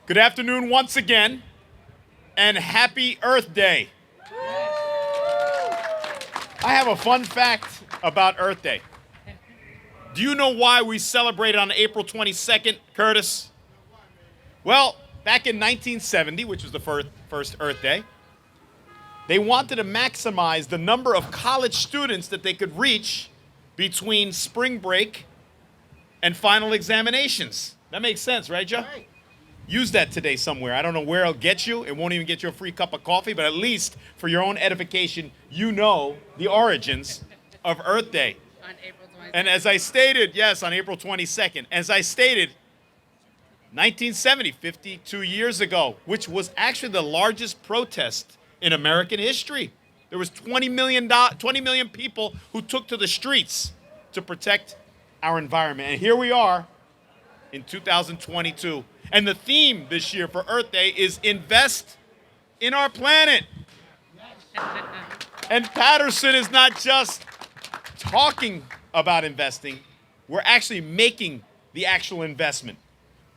Good afternoon once again, and happy Earth Day. I have a fun fact about Earth Day. Do you know why we celebrate on April 22nd, Curtis? Well, back in 1970, which was the first Earth Day, they wanted to maximize the number of college students that they could reach between spring break and final examinations. That makes sense, right, Joe? Right. Use that today somewhere. I don't know where it'll get you. It won't even get you a free cup of coffee, but at least for your own edification, you know the origins of Earth Day. On April 22nd. And as I stated, yes, on April 22nd, as I stated, 1970, 52 years ago, which was actually the largest protest in American history. There was 20 million people who took to the streets to protect our environment. And here we are in 2022. And the theme this year for Earth Day is invest in our planet. And Paterson is not just talking about investing, we're actually making the actual investment.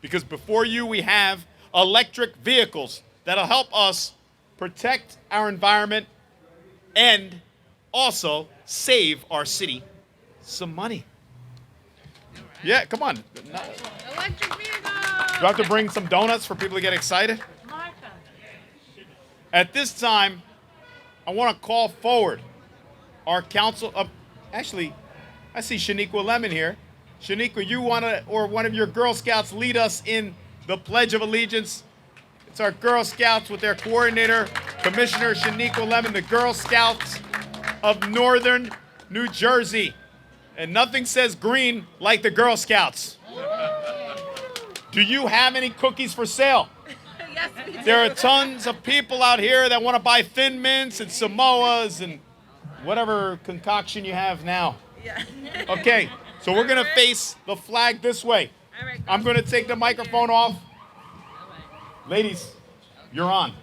Because before you, we have electric vehicles that'll help us protect our environment and also save our city some money. Yeah, come on. Electric vehicle! Do I have to bring some donuts for people to get excited? Martha. At this time, I want to call forward our council. Actually, I see Shaniqua Lemon here. Shaniqua, you want to, or one of your Girl Scouts, lead us in the Pledge of Allegiance. It's our Girl Scouts with their coordinator, Commissioner Shaniqua Lemon, the Girl Scouts of Northern New Jersey. And nothing says green like the Girl Scouts. Do you have any cookies for sale? Yes, we do. There are tons of people out here that want to buy Thin Mints and Samoas and whatever concoction you have now. Yeah. Okay, so we're going to face the flag this way. All right, I'm going to take the microphone off. Ladies, you're on. All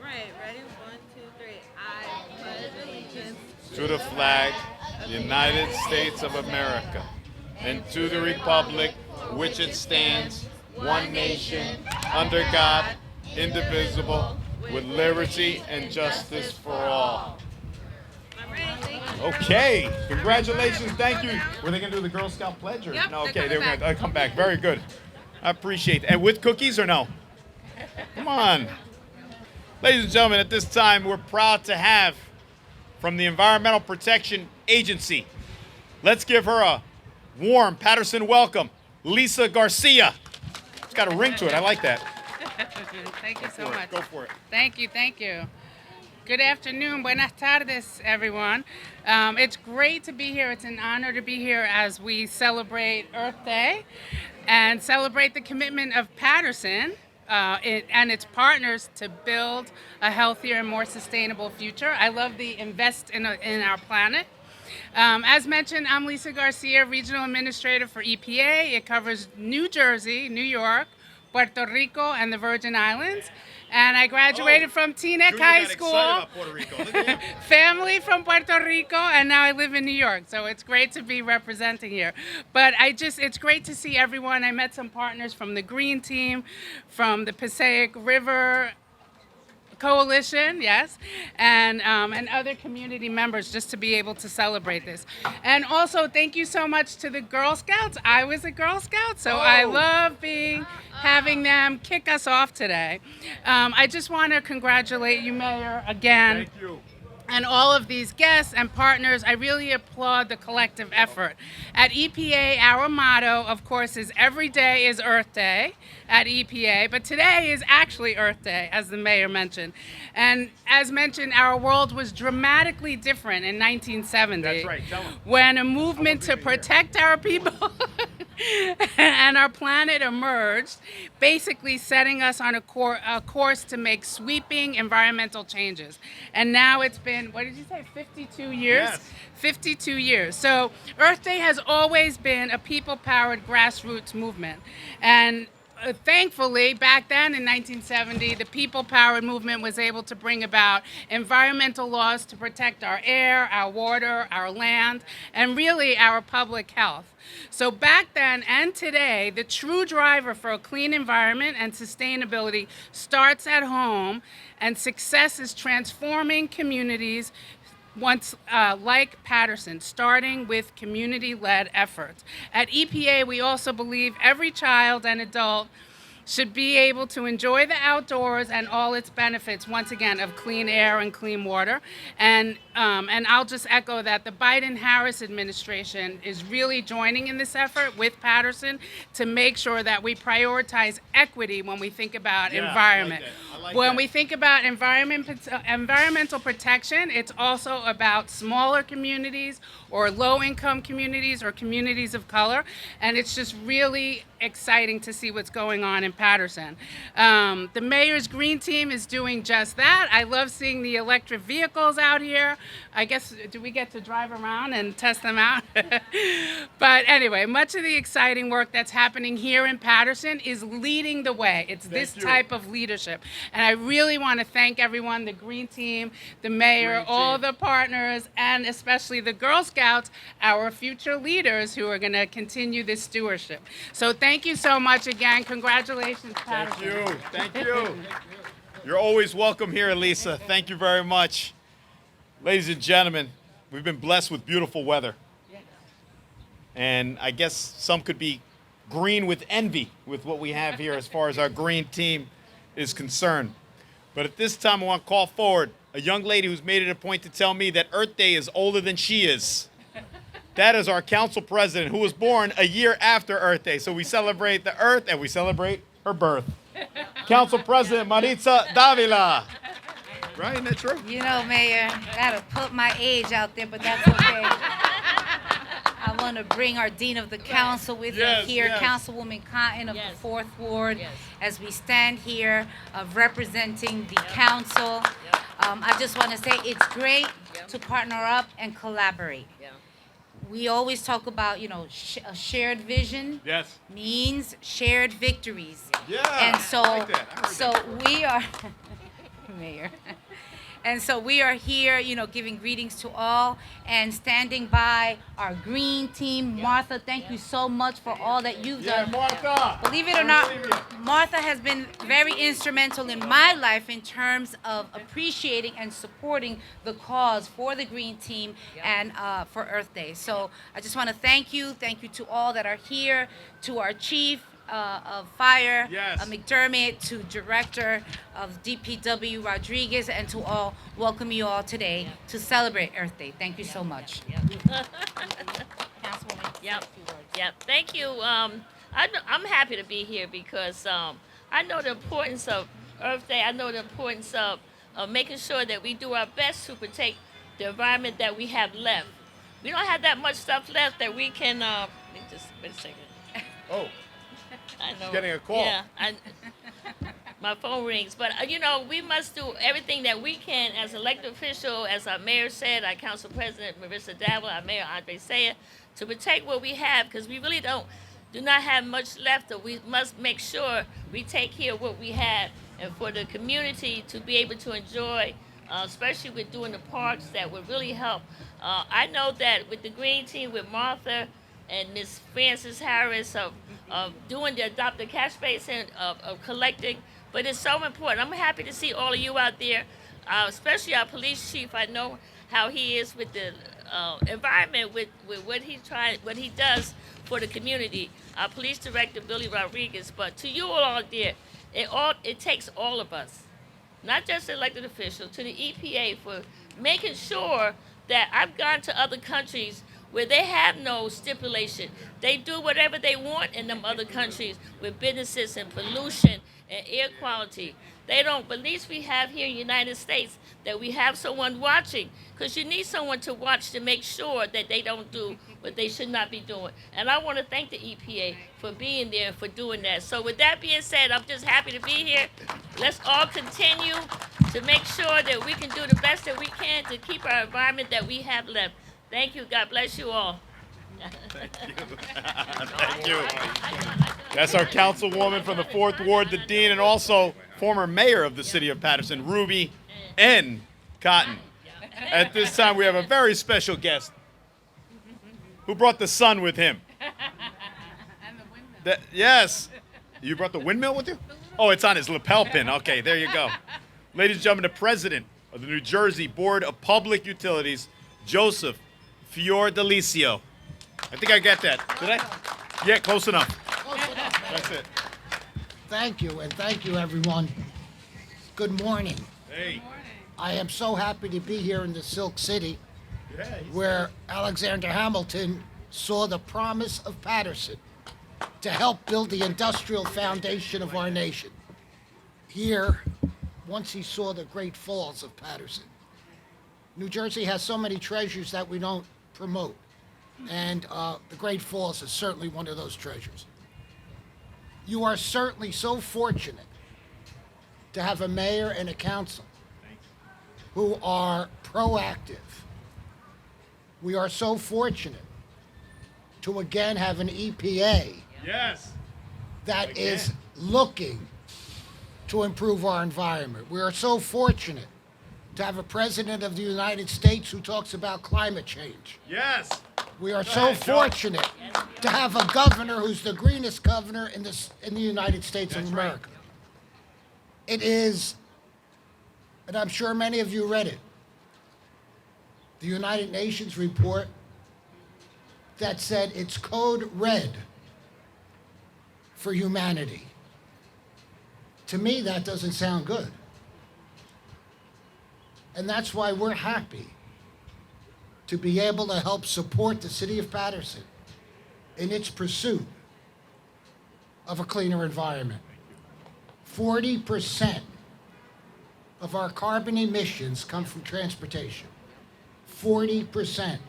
right, ready? 1, 2, 3. I pledge allegiance To the flag, United States of America, and to the republic which it stands, one nation, under God, indivisible, with liberty and justice for all. All right, thank you. Okay, congratulations, thank you. Were they going to do the Girl Scout pledge? Or? Yep, No, they're okay, they were coming going to come back. Very good. I appreciate it. And with cookies or no? Come on. Ladies and gentlemen, at this time, we're proud to have from the Environmental Protection Agency. Let's give her a warm Paterson welcome, Lisa Garcia. It's got a ring to it. I like that. Thank you so For it. much. Go for it. Thank you, thank you. Good afternoon, buenas tardes, everyone. It's great to be here. It's an honor to be here as we celebrate Earth Day and celebrate the commitment of Paterson and its partners to build a healthier and more sustainable future. I love the invest in our planet. As mentioned, I'm Lisa Garcia, Regional Administrator for EPA. It covers New Jersey, New York, Puerto Rico, and the Virgin Islands. And I graduated from Teaneck Junior High got School. excited about Puerto Rico. Look at him. Family from Puerto Rico, and now I live in New York, so it's great to be representing here. But it's great to see everyone. I met some partners from the Green Team, from the Passaic River Coalition, yes, and other community members, just to be able to celebrate this. And also, thank you so much to the Girl Scouts. I was a Girl Scout, so I love having them kick us off today. I just want to congratulate you, Mayor, again. Thank you. And all of these guests and partners. I really applaud the collective effort. At EPA, our motto, of course, is every day is Earth Day at EPA, but today is actually Earth Day, as the mayor mentioned. And as mentioned, our world was dramatically different in 1970. That's right, tell 'em. When a movement to protect our people and our planet emerged, basically setting us on a course to make sweeping environmental changes. And now it's been, what did you say, 52 years? Yes. 52 years. So Earth Day has always been a people-powered grassroots movement. And thankfully, back then in 1970, the people-powered movement was able to bring about environmental laws to protect our air, our water, our land, and really our public health. So back then and today, the true driver for a clean environment and sustainability starts at home, and success is transforming communities like Paterson, starting with community-led efforts. At EPA, we also believe every child and adult should be able to enjoy the outdoors and all its benefits, once again, of clean air and clean water. And I'll just echo that the Biden-Harris administration is really joining in this effort with Paterson to make sure that we prioritize equity when we think about environment. When we think about environmental protection, it's also about smaller communities or low-income communities or communities of color, and it's just really exciting to see what's going on in Paterson. The mayor's green team is doing just that. I love seeing the electric vehicles out here. I guess, do we get to drive around and test them out? But anyway, much of the exciting work that's happening here in Paterson is leading the way. It's this type of leadership. And I really want to thank everyone, the green team, the mayor, all the partners, and especially the Girl Scouts, our future leaders who are going to continue this stewardship. So thank you so much again. Congratulations, Paterson. Thank you. You're always welcome here, Elisa. Thank you very much. Ladies and gentlemen, we've been blessed with beautiful weather. And I guess some could be green with envy with what we have here as far as our green team is concerned. But at this time, I want to call forward a young lady who's made it a point to tell me that Earth Day is older than she is. That is our council president, who was born a year after Earth Day. So we celebrate the Earth and we celebrate her birth. Council President Maritza Davila. Right, isn't that true? You know, Mayor, that'll put my age out there, but that's okay. I want to bring our Dean of the Council with me here, Councilwoman Cotton of the 4th Ward, as we stand here representing the council. I just want to say it's great to partner up and collaborate. We always talk about, you know, a shared vision means shared victories. And so, we are, Mayor. And so we are here, you know, giving greetings to all and standing by our green team. Martha, thank you so much for all that you've done. Martha. Believe it or not, Martha has been very instrumental in my life in terms of appreciating and supporting the cause for the green team and for Earth Day. So I just want to thank you. Thank you to all that are here, to our chief of fire, McDermott, to director of DPW Rodriguez, and to all, welcome you all today to celebrate Earth Day. Thank you so much. Councilwoman. Thank you. I'm happy to be here because I know the importance of Earth Day. I know the importance of making sure that we do our best to protect the environment that we have left. We don't have that much stuff left that we can. Let me just wait a second. Oh. I know. She's getting a call. Yeah, my phone rings. But, you know, we must do everything that we can as elected official, as our mayor said, our council president, Marissa Davila, our mayor, Andre Sayer, to protect what we have, because we really do not have much left. So we must make sure we take care of what we have, and for the community to be able to enjoy, especially with doing the parks, that would really help. I know that with the green team, with Martha and Miss Frances Harris of doing the Adopt a Catch Basin, of collecting, but it's so important. I'm happy to see all of you out there, especially our police chief. I know how he is with the environment, with what he does for the community. Our police director, Billy Rodriguez. But to you all out there, it takes all of us, not just the elected officials, to the EPA for making sure that I've gone to other countries where they have no stipulation. They do whatever they want in them other countries with businesses and pollution and air quality. They don't, but at least we have here in the United States that we have someone watching, because you need someone to watch to make sure that they don't do what they should not be doing. And I want to thank the EPA for being there and for doing that. So with that being said, I'm just happy to be here. Let's all continue to make sure that we can do the best that we can to keep our environment that we have left. Thank you. God bless you all. Thank you. Thank you. That's our councilwoman from the 4th Ward, the dean, and also former mayor of the city of Paterson, Ruby N. Cotton. At this time, we have a very special guest who brought the sun with him. And the windmill. Yes. You brought the windmill with you? Oh, it's on his lapel pin. Okay, there you go. Ladies and gentlemen, the president of the New Jersey Board of Public Utilities, Joseph Fiordalicio. I think I got that. Did I? Yeah, close enough. That's it. Thank you, and thank you, everyone. Good morning. Hey. I am so happy to be here in the Silk City, where Alexander Hamilton saw the promise of Paterson to help build the industrial foundation of our nation. Here, once he saw the great falls of Paterson. New Jersey has so many treasures that we don't promote, and the Great Falls is certainly one of those treasures. You are certainly so fortunate to have a mayor and a council who are proactive. We are so fortunate to again have an EPA Yes. that is looking to improve our environment. We are so fortunate to have a president of the United States who talks about climate change. Yes. We are so fortunate to have a governor who's the greenest governor in the United States of America. It is, and I'm sure many of you read it, the United Nations report that said it's code red for humanity. To me, that doesn't sound good. And that's why we're happy to be able to help support the city of Paterson in its pursuit of a cleaner environment. 40% of our carbon emissions come from transportation. 40%.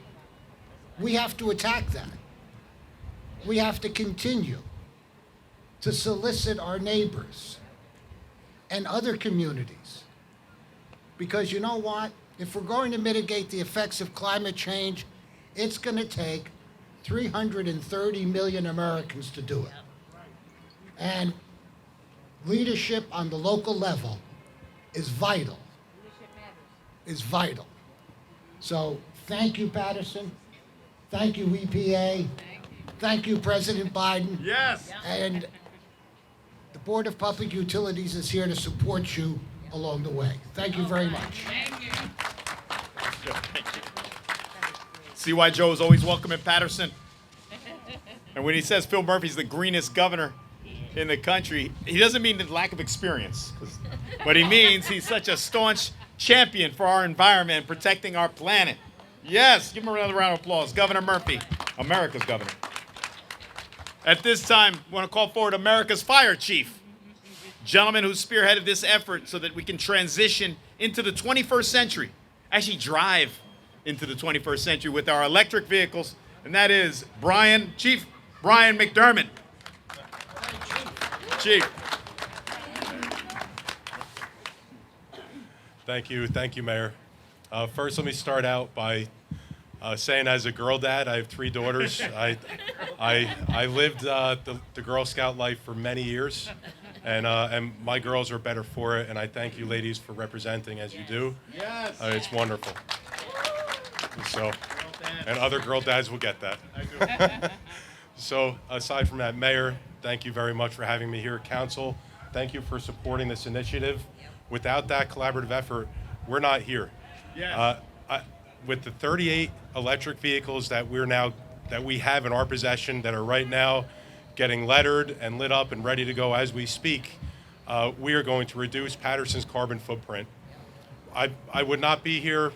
We have to attack that. We have to continue to solicit our neighbors and other communities. Because you know what? If we're going to mitigate the effects of climate change, it's going to take 330 million Americans to do it. And leadership on the local level is vital. Is vital. So thank you, Paterson. Thank you, EPA. Thank you, President Biden. Yes. And the Board of Public Utilities is here to support you along the way. Thank you very much. Thank you. See why Joe is always welcome in Paterson? And when he says Phil Murphy's the greenest governor in the country, he doesn't mean the lack of experience. But he means he's such a staunch champion for our environment and protecting our planet. Yes, give him another round of applause. Governor Murphy, America's governor. At this time, I want to call forward America's fire chief, gentleman who spearheaded this effort so that we can transition into the 21st century, actually drive into the 21st century with our electric vehicles, and that is Chief Brian McDermott. Chief. Thank you, Mayor. First, let me start out by saying, as a girl dad, I have 3 daughters. I lived the Girl Scout life for many years, and my girls are better for it. And I thank you, ladies, for representing as you do. Yes. It's wonderful. So, and other girl dads will get that. So, aside from that, Mayor, thank you very much for having me here. Council, thank you for supporting this initiative. Without that collaborative effort, we're not here. Yes. With the 38 electric vehicles that we have in our possession that are right now getting lettered and lit up and ready to go as we speak, we are going to reduce Paterson's carbon footprint. I would not be here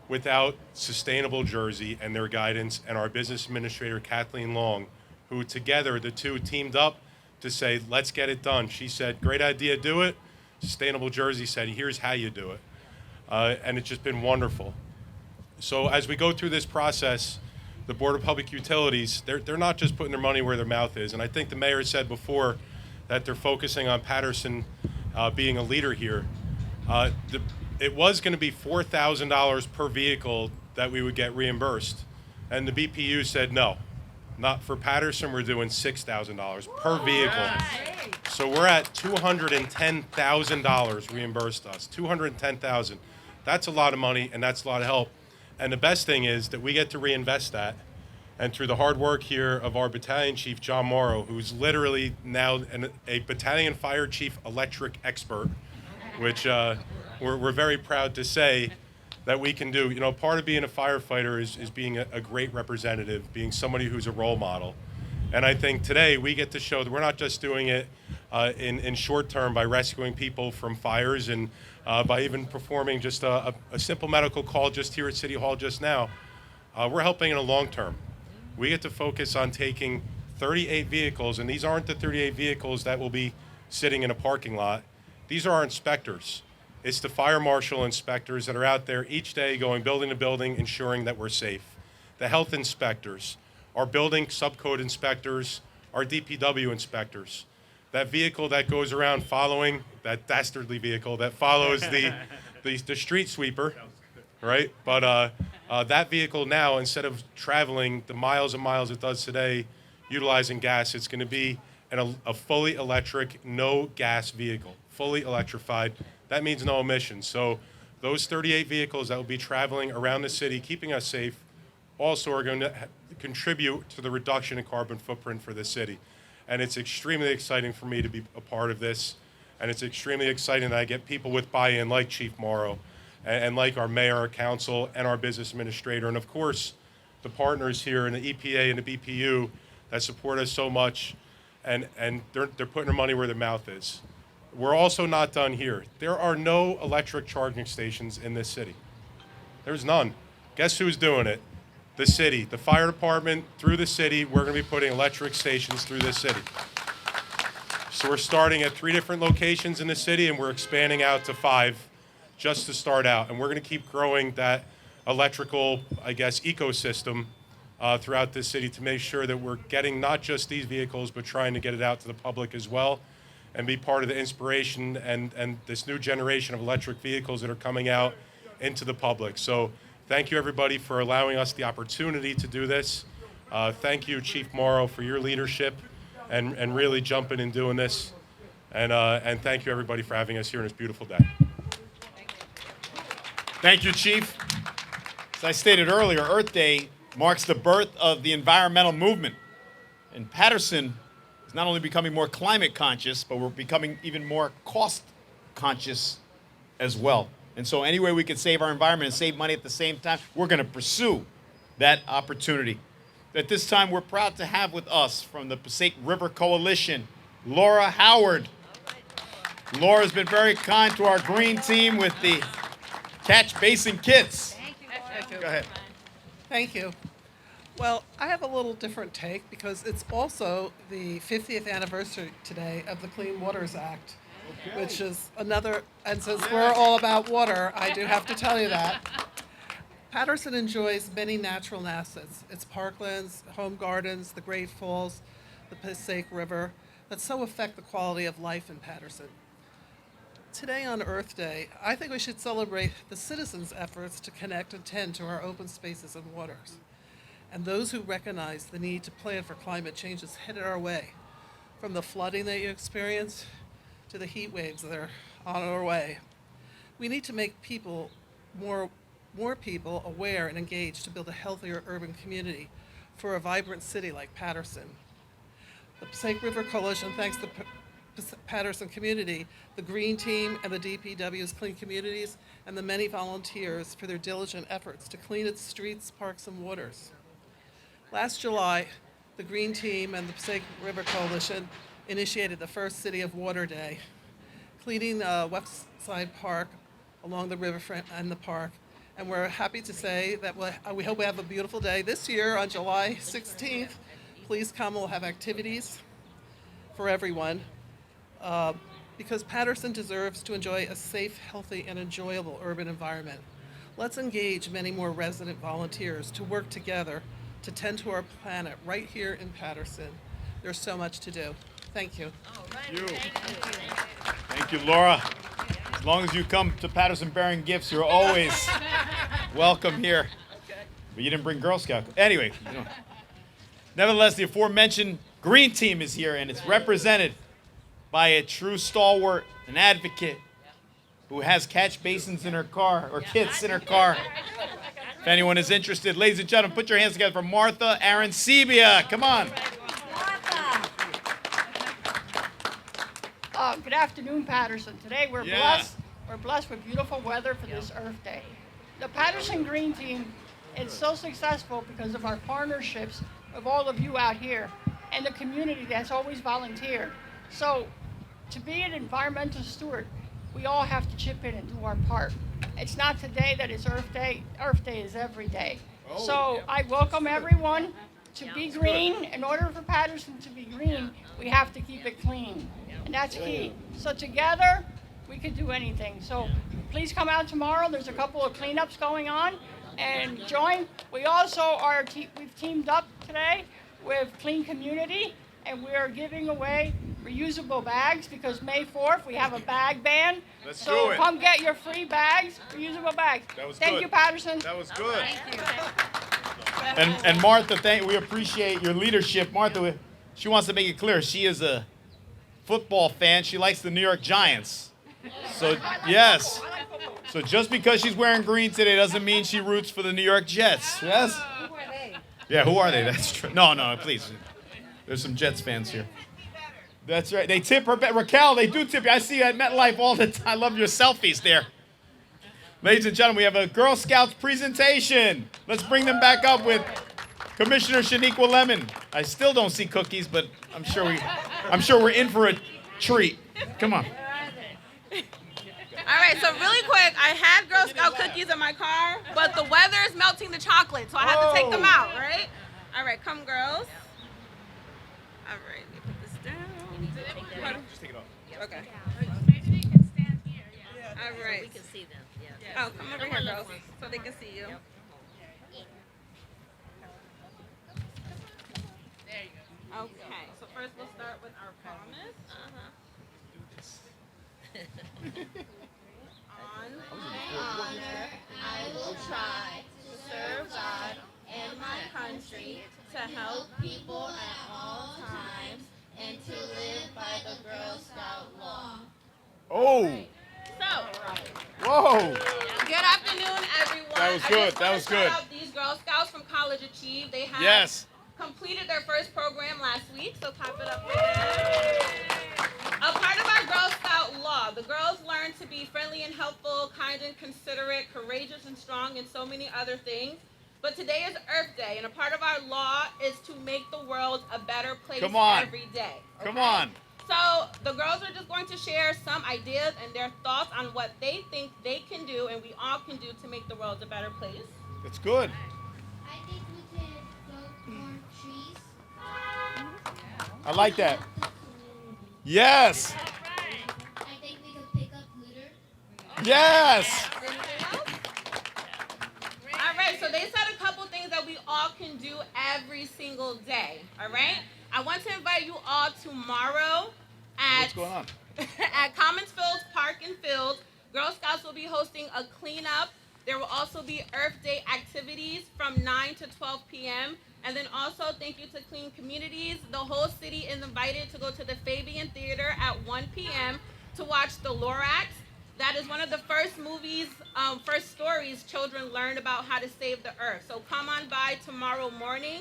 without Sustainable Jersey and their guidance, and our business administrator, Kathleen Long, who together, the two teamed up to say, let's get it done. She said, great idea, do it. Sustainable Jersey said, here's how you do it. And it's just been wonderful. So as we go through this process, the Board of Public Utilities, they're not just putting their money where their mouth is. And I think the mayor said before that they're focusing on Paterson being a leader here. It was going to be $4,000 per vehicle that we would get reimbursed. And the BPU said, no, Not for Paterson, we're doing $6,000 per vehicle. So we're at $210,000 reimbursed us. $210,000. That's a lot of money, and that's a lot of help. And the best thing is that we get to reinvest that. And through the hard work here of our battalion chief, John Morrow, who's literally now a battalion fire chief electric expert, which we're very proud to say that we can do. You know, part of being a firefighter is being a great representative, being somebody who's a role model. And I think today we get to show that we're not just doing it in short term by rescuing people from fires and by even performing just a simple medical call just here at City Hall just now. We're helping in the long term. We get to focus on taking 38 vehicles, and these aren't the 38 vehicles that will be sitting in a parking lot. These are our inspectors. It's the fire marshal inspectors that are out there each day going building to building, ensuring that we're safe. The health inspectors, our building subcode inspectors, our DPW inspectors. That vehicle that goes around following, that dastardly vehicle that follows the street sweeper, right? But that vehicle now, instead of traveling the miles and miles it does today, utilizing gas, it's going to be a fully electric, no gas vehicle, fully electrified. That means no emissions. So those 38 vehicles that will be traveling around the city, keeping us safe, also are going to contribute to the reduction in carbon footprint for the city. And it's extremely exciting for me to be a part of this. And it's extremely exciting that I get people with buy-in like Chief Morrow and like our mayor, our council, and our business administrator. And of course, the partners here in the EPA and the BPU that support us so much. And they're putting their money where their mouth is. We're also not done here. There are no electric charging stations in this city. There's none. Guess who's doing it? The city. The fire department, through the city, we're going to be putting electric stations through this city. So we're starting at 3 different locations in the city, and we're expanding out to 5 just to start out. And we're going to keep growing that electrical, I guess, ecosystem throughout this city to make sure that we're getting not just these vehicles, but trying to get it out to the public as well, and be part of the inspiration and this new generation of electric vehicles that are coming out into the public. So thank you, everybody, for allowing us the opportunity to do this. Thank you, Chief Morrow, for your leadership and really jumping and doing this. And thank you, everybody, for having us here on this beautiful day. Thank you, Chief. As I stated earlier, Earth Day marks the birth of the environmental movement. And Paterson is not only becoming more climate conscious, but we're becoming even more cost conscious as well. And so any way we can save our environment and save money at the same time, we're going to pursue that opportunity. At this time, we're proud to have with us from the Passaic River Coalition, Laura Howard. Laura's been very kind to our green team with the catch basin kits. Thank you, Thank you. Go ahead. Thank you. Well, I have a little different take because it's also the 50th anniversary today of the Clean Waters Act, which is another, and since we're all about water, I do have to tell you that. Paterson enjoys many natural assets. Its parklands, home gardens, the Great Falls, the Passaic River, that so affect the quality of life in Paterson. Today on Earth Day, I think we should celebrate the citizens' efforts to connect and tend to our open spaces and waters. And those who recognize the need to plan for climate change is headed our way. From the flooding that you experience to the heat waves that are on our way. We need to make people more people aware and engaged to build a healthier urban community for a vibrant city like Paterson. The Passaic River Coalition thanks the Paterson community, the Green Team, and the DPW's Clean Communities, and the many volunteers for their diligent efforts to clean its streets, parks, and waters. Last July, the Green Team and the Passaic River Coalition initiated the first City of Water Day, cleaning West Side Park along the riverfront and the park. And we're happy to say that we hope we have a beautiful day this year on July 16th. Please come, we'll have activities for everyone. Because Paterson deserves to enjoy a safe, healthy, and enjoyable urban environment. Let's engage many more resident volunteers to work together to tend to our planet right here in Paterson. There's so much to do. Thank you. Thank you, Laura. As long as you come to Paterson bearing gifts, you're always welcome here. But you didn't bring Girl Scout. Anyway. Nevertheless, the aforementioned green team is here, and it's represented by a true stalwart, an advocate who has catch basins in her car, or kits in her car. If anyone is interested, ladies and gentlemen, put your hands together for Martha Arancibia. Come on. Good afternoon, Paterson. Today we're Yeah. blessed. We're blessed with beautiful weather for this Earth Day. The Paterson Green Team is so successful because of our partnerships of all of you out here and the community that's always volunteered. So to be an environmental steward, we all have to chip in and do our part. It's not today that it's Earth Day. Earth Day is every day. So I welcome everyone to be green. In order for Paterson to be green, we have to keep it clean. And that's key. So together, we can do anything. So please come out tomorrow. There's a couple of cleanups going on. And join. We also are, we've teamed up today with Clean Community. And we are giving away reusable bags because May 4th we have a bag ban. Let's so do it. come get your free bags, reusable bags. That was Thank good. you, Paterson. That was good. Thank you. And Martha, we appreciate your leadership. Martha, she wants to make it clear she is a football fan. She likes the New York Giants. So, yes. So just because she's wearing green today doesn't mean she roots for the New York Jets. Yes? Who are they? Yeah, who are they? That's true. No, please. There's some Jets fans here. That's right. They tip her. Raquel, they do tip you. I see you at MetLife all the time. I love your selfies there. Ladies and gentlemen, we have a Girl Scouts presentation. Let's bring them back up with Commissioner Shaniqua Lemon. I still don't see cookies, but I'm sure we're in for a treat. Come on. All right, so really quick, I had Girl Scout cookies in my car, but the weather is melting the chocolate, so I have to take them out, right? All right, come girls. All right, let me put this down. Just take it off. Okay. Maybe they can stand here. Yeah. All We right. can see them. Yeah. Oh, come over here, girls, so they can see you. There you go. Okay, so first we'll start with our promise. On honor, I will try to serve God and my country, to help people at all times, and to live by the Girl Scout law. Oh, So, whoa. good afternoon, everyone. That was I good, just that wanna was shout good. out these Girl Scouts from College Achieve. They have Yes. completed their first program last week, so clap it up for them. A part of our Girl Scout law, the girls learn to be friendly and helpful, kind and considerate, courageous and strong, and so many other things. But today is Earth Day, and a part of our law is to make the world a better place Come on. every day. Come okay? on. So the girls are just going to share some ideas and their thoughts on what they think they can do and we all can do to make the world a better place. That's good. I think we can plant more trees. I like that. Yes. I think we can pick up litter. Yes. All right, so they said a couple things that we all can do every single day, all right? I want to invite you all tomorrow at, What's going on? at Commons Fields Park and Field. Girl Scouts will be hosting a cleanup. There will also be Earth Day activities from 9 to 12 p.m. And then also, thank you to Clean Communities. The whole city is invited to go to the Fabian Theater at 1 p.m. to watch The Lorax. That is one of the first movies, first stories children learned about how to save the earth. So come on by tomorrow morning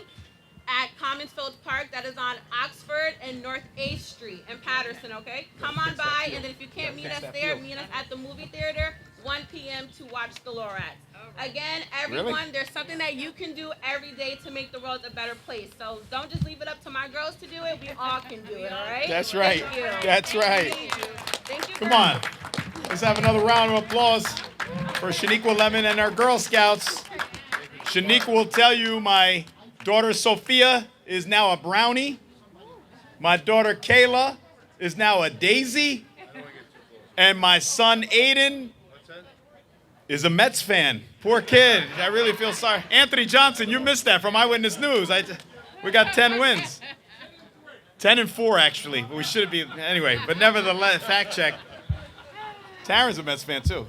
at Commons Fields Park. That is on Oxford and North 8th Street in Paterson, okay? Come on by, and then if you can't meet us there, meet us at the movie theater, 1 p.m. to watch The Lorax. Again, everyone, Really? there's something that you can do every day to make the world a better place. So don't just leave it up to my girls to do it. We all can do it, all right? That's right. Thank you. That's right. Thank you. Come girls. on. Let's have another round of applause for Shaniqua Lemon and our Girl Scouts. Shaniqua will tell you my daughter Sophia is now a brownie. My daughter Kayla is now a daisy. And my son Aiden is a Mets fan. Poor kid. I really feel sorry. Anthony Johnson, you missed that from Eyewitness News. We got 10 wins. 10-4, actually. We should be, anyway. But nevertheless, fact check. Taryn's a Mets fan, too.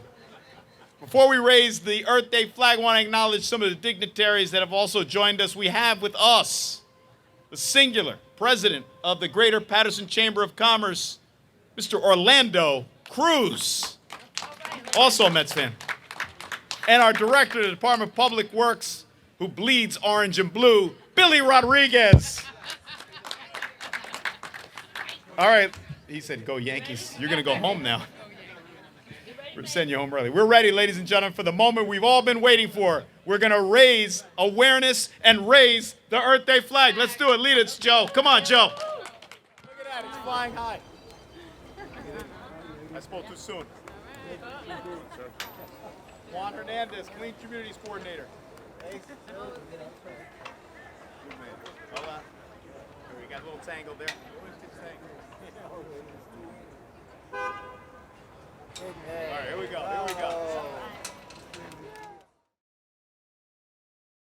Before we raise the Earth Day flag, I want to acknowledge some of the dignitaries that have also joined us. We have with us the singular president of the Greater Paterson Chamber of Commerce, Mr. Orlando Cruz, also a Mets fan. And our director of the Department of Public Works, who bleeds orange and blue, Billy Rodriguez. All right, he said, go Yankees. You're going to go home now. We're sending you home early. We're ready, ladies and gentlemen, for the moment we've all been waiting for. We're going to raise awareness and raise the Earth Day flag. Let's do it. Lead it, Joe. Come on, Joe. Look at that. It's flying high. I spoke too soon. Juan Hernandez, Clean Communities Coordinator. Hey. Hold on. We got a little tangle there.